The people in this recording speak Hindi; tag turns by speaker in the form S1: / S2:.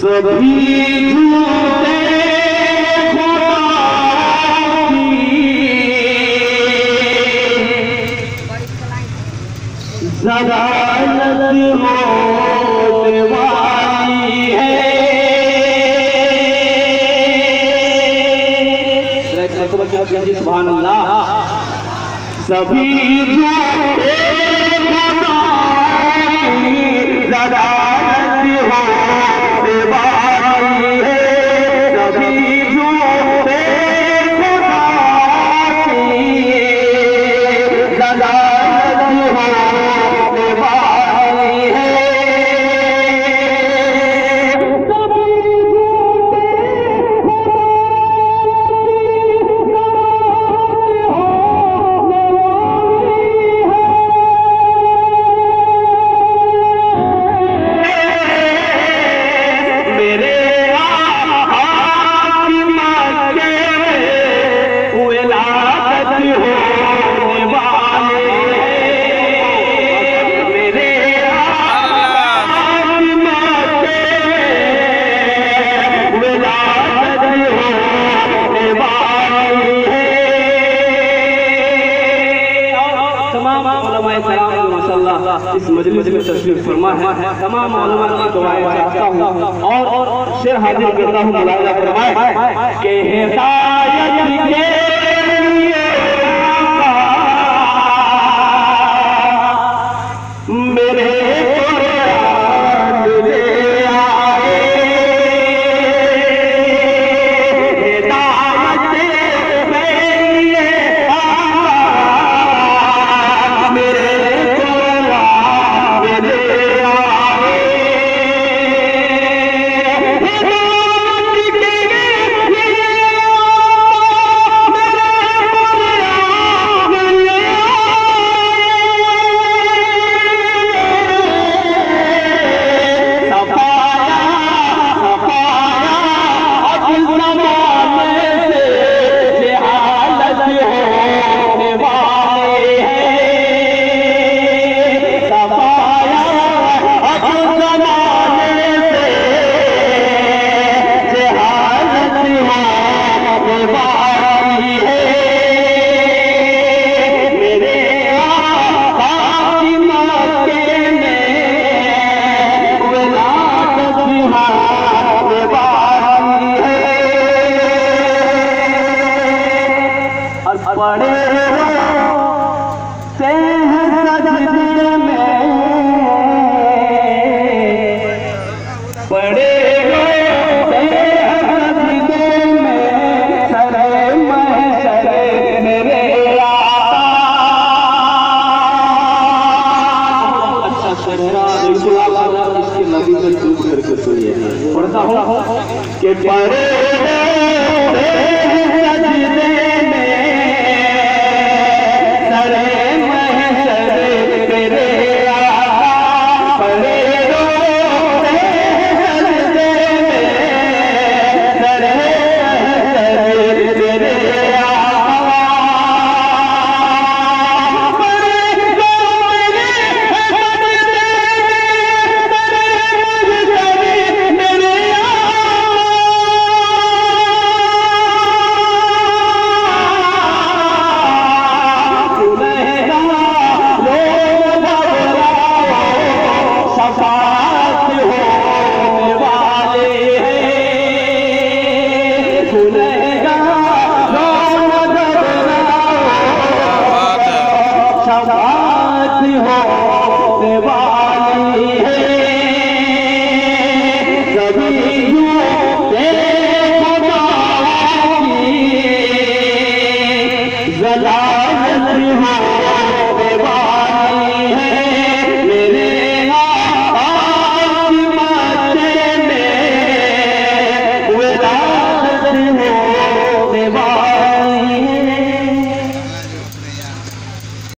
S1: सभी झूठे ज़लालत होने वाली है। सुभान अल्लाह। सभी झूठे ज़लालत होने वाली है। सभी झूठे ज़लालत होने वाली है। इस मजलिस में तशरीफ फरमा है। तमाम उलमा की दुआएं चाहता हूँ और शेर हाजिर करता हूँ। मुलाजा फरमाए कि हिदायत के मेरे पढ़ता हूँ कि परे सजदे में सरे